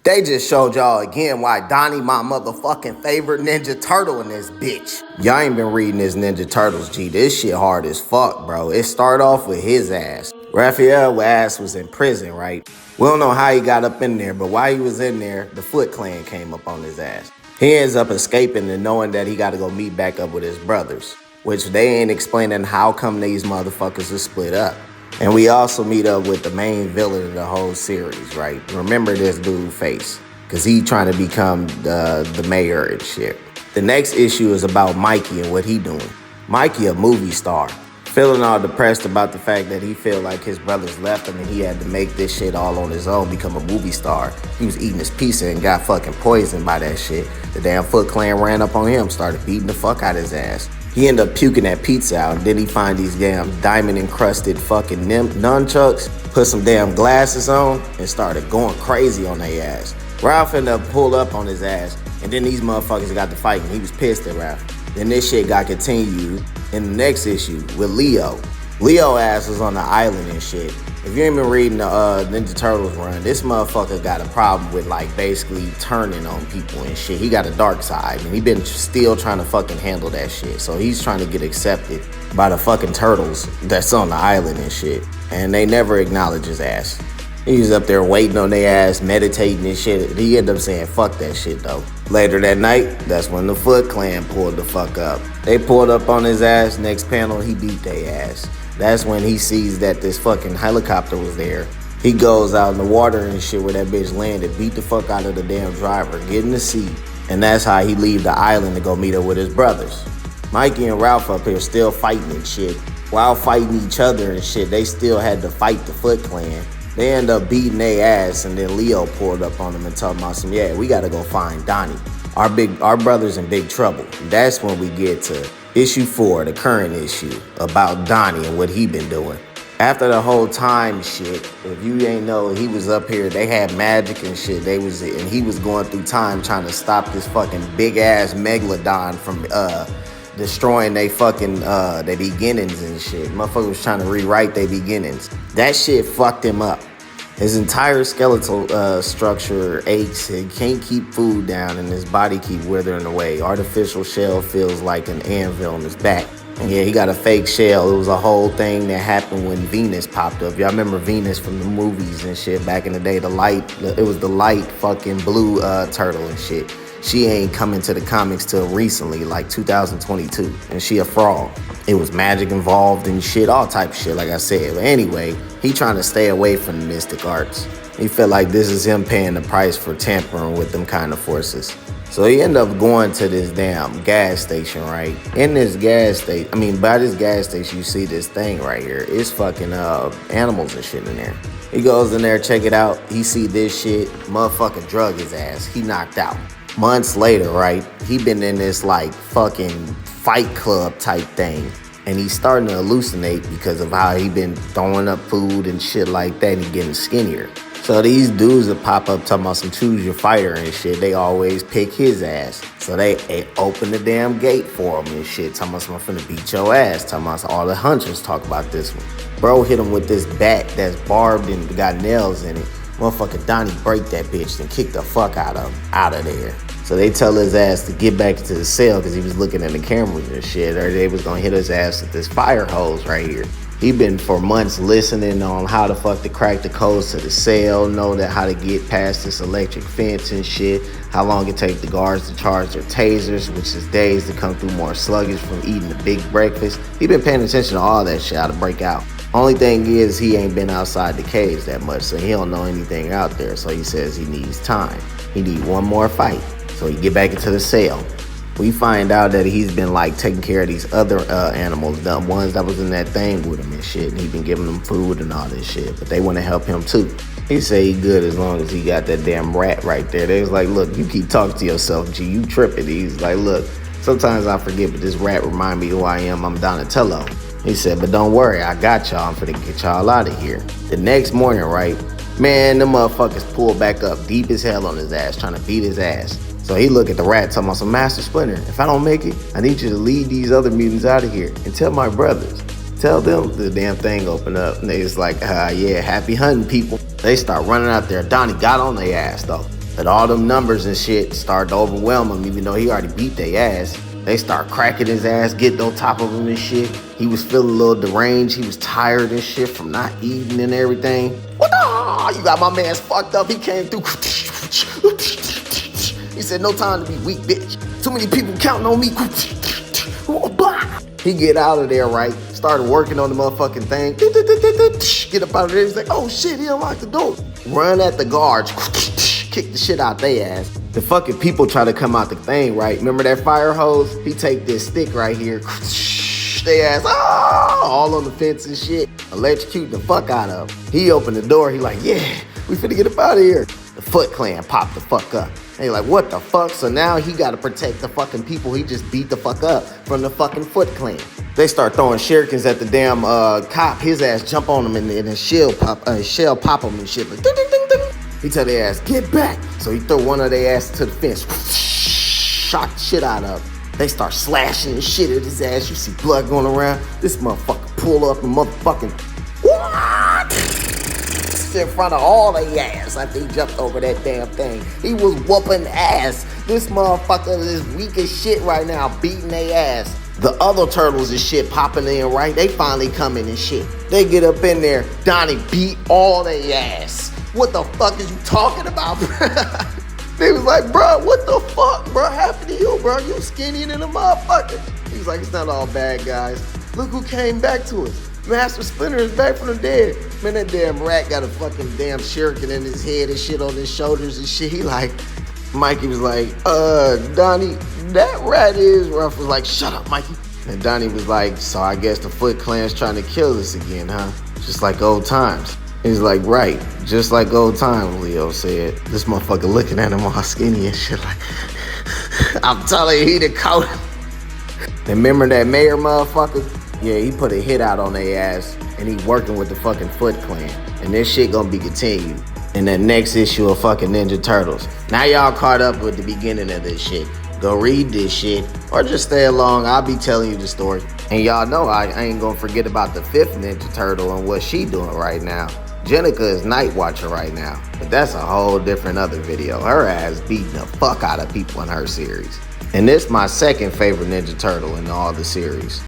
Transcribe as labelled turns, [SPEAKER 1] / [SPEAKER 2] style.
[SPEAKER 1] They just showed y'all again why Donnie my motherfucking favorite Ninja Turtle in this bitch. Y'all ain't been reading this Ninja Turtles, G. This shit hard as fuck, bro. It started off with his ass. Raphael's ass was in prison, right? We don't know how he got up in there, but while he was in there, the Foot Clan came up on his ass. He ends up escaping and knowing that he got to go meet back up with his brothers, which they ain't explaining how come these motherfuckers are split up. And we also meet up with the main villain of the whole series, right? Remember this dude Face, because he trying to become the mayor and shit. The next issue is about Mikey and what he doing. Mikey a movie star, feeling all depressed about the fact that he feel like his brothers left him and he had to make this shit all on his own, become a movie star. He was eating his pizza and got fucking poisoned by that shit. The damn Foot Clan ran up on him, started beating the fuck out of his ass. He ended up puking that pizza out, and then he find these damn diamond-encrusted fucking nunchucks, put some damn glasses on, and started going crazy on their ass. Ralph ended up pulled up on his ass, and then these motherfuckers got to fighting. He was pissed at Ralph. Then this shit got continued in the next issue with Leo. Leo ass was on the island and shit. If you ain't been reading the Ninja Turtles run, this motherfucker got a problem with like basically turning on people and shit. He got a dark side and he been still trying to fucking handle that shit. So he's trying to get accepted by the fucking turtles that's on the island and shit. And they never acknowledge his ass. He was up there waiting on their ass, meditating and shit. He ended up saying fuck that shit though. Later that night, that's when the Foot Clan pulled the fuck up. They pulled up on his ass. Next panel, he beat their ass. That's when he sees that this fucking helicopter was there. He goes out in the water and shit where that bitch landed, beat the fuck out of the damn driver, get in the seat, and that's how he leave the island to go meet up with his brothers. Mikey and Ralph up here still fighting and shit. While fighting each other and shit, they still had to fight the Foot Clan. They end up beating their ass, and then Leo pulled up on them and told them, some, yeah, we gotta go find Donnie. Our brother's in big trouble. That's when we get to issue 4, the current issue, about Donnie and what he been doing. After the whole time shit, if you ain't know, he was up here, they had magic and shit. And he was going through time trying to stop this fucking big ass megalodon from destroying they fucking their beginnings and shit. Motherfucker was trying to rewrite their beginnings. That shit fucked him up. His entire skeletal structure aches. He can't keep food down and his body keep withering away. Artificial shell feels like an anvil on his back. And yeah, he got a fake shell. It was a whole thing that happened when Venus popped up. Y'all remember Venus from the movies and shit back in the day? It was the light fucking blue turtle and shit. She ain't coming to the comics till recently, like 2022, and she a fraud. It was magic involved and shit, all type of shit, like I said. But anyway, he trying to stay away from the mystic arts. He felt like this is him paying the price for tampering with them kind of forces. So he ended up going to this damn gas station, right? In this gas station, by this gas station, you see this thing right here. It's fucking animals and shit in there. He goes in there, check it out. He see this shit, motherfucker drug his ass. He knocked out. Months later, right, he been in this like fucking fight club type thing, and he's starting to hallucinate because of how he been throwing up food and shit like that, and he getting skinnier. So these dudes that pop up talking about some choose your fighter and shit, they always pick his ass. So they open the damn gate for him and shit, talking about I'm finna beat your ass, talking about all the hunters talk about this one. Bro hit him with this bat that's barbed and got nails in it. Motherfucker Donnie break that bitch and kick the fuck out of there. So they tell his ass to get back to the cell because he was looking at the cameras and shit, or they was gonna hit his ass with this fire hose right here. He been for months listening on how the fuck to crack the codes to the cell, know that how to get past this electric fence and shit, how long it take the guards to charge their tasers, which is days to come through more sluggish from eating the big breakfast. He been paying attention to all that shit, how to break out. Only thing is he ain't been outside the caves that much, so he don't know anything out there. So he says he needs time. He need one more fight, so he get back into the cell. We find out that he's been like taking care of these other animals, the ones that was in that thing with him and shit. And he been giving them food and all this shit, but they want to help him too. He say he good as long as he got that damn rat right there. They was like, look, you keep talking to yourself, G, you tripping. He's like, look, sometimes I forget, but this rat remind me who I am. I'm Donatello. He said, but don't worry, I got y'all. I'm finna get y'all out of here. The next morning, right, man, the motherfuckers pulled back up deep as hell on his ass, trying to beat his ass. So he look at the rat, talking about some Master Splinter. If I don't make it, I need you to lead these other mutants out of here and tell my brothers. Tell them the damn thing open up. And they was like, yeah, happy hunting, people. They start running out there. Donnie got on their ass, though. But all them numbers and shit start to overwhelm him, even though he already beat their ass. They start cracking his ass, getting on top of him and shit. He was feeling a little deranged. He was tired and shit from not eating and everything. What the? You got my man's fucked up. He came through. He said, no time to be weak, bitch. Too many people counting on me. He get out of there, right? Started working on the motherfucking thing. Get up out of there. He's like, oh shit, he unlocked the door. Run at the guards. Kick the shit out they ass. The fucking people try to come out the thing, right? Remember that fire hose? He take this stick right here. They ass, all on the fence and shit. Electrocute the fuck out of him. He opened the door. He like, yeah, we finna get up out of here. The Foot Clan popped the fuck up. They like, what the fuck? So now he gotta protect the fucking people he just beat the fuck up from the fucking Foot Clan. They start throwing shurikens at the damn cop. His ass jump on him and his shell pop him and shit. Like, ding, ding, ding, ding. He tell their ass, get back. So he throw one of their ass to the fence. Shot the shit out of him. They start slashing and shit at his ass. You see blood going around. This motherfucker pull up and motherfucking what? In front of all their ass after he jumped over that damn thing. He was whooping ass. This motherfucker is weak as shit right now, beating their ass. The other turtles and shit popping in, right? They finally come in and shit. They get up in there. Donnie beat all their ass. What the fuck is you talking about, bro? They was like, bro, what the fuck, bro? Happened to you, bro? You skinnier than a motherfucker. He's like, it's not all bad, guys. Look who came back to us. Master Splinter is back from the dead. Man, that damn rat got a fucking damn shuriken in his head and shit on his shoulders and shit. He like, Mikey was like, Donnie, that rat is rough. Was like, shut up, Mikey. And Donnie was like, so I guess the Foot Clan's trying to kill us again, huh? Just like old times. He's like, right, just like old times, Leo said. This motherfucker looking at him all skinny and shit like, I'm telling you, he the coat. Remember that mayor motherfucker? Yeah, he put a hit out on their ass and he working with the fucking Foot Clan. And this shit gonna be continued in the next issue of fucking Ninja Turtles. Now y'all caught up with the beginning of this shit. Go read this shit or just stay along. I'll be telling you the story. And y'all know I ain't gonna forget about the 5th Ninja Turtle and what she doing right now. Jenica is Night Watcher right now, but that's a whole different other video. Her ass beating the fuck out of people in her series. And this my second favorite Ninja Turtle in all the series.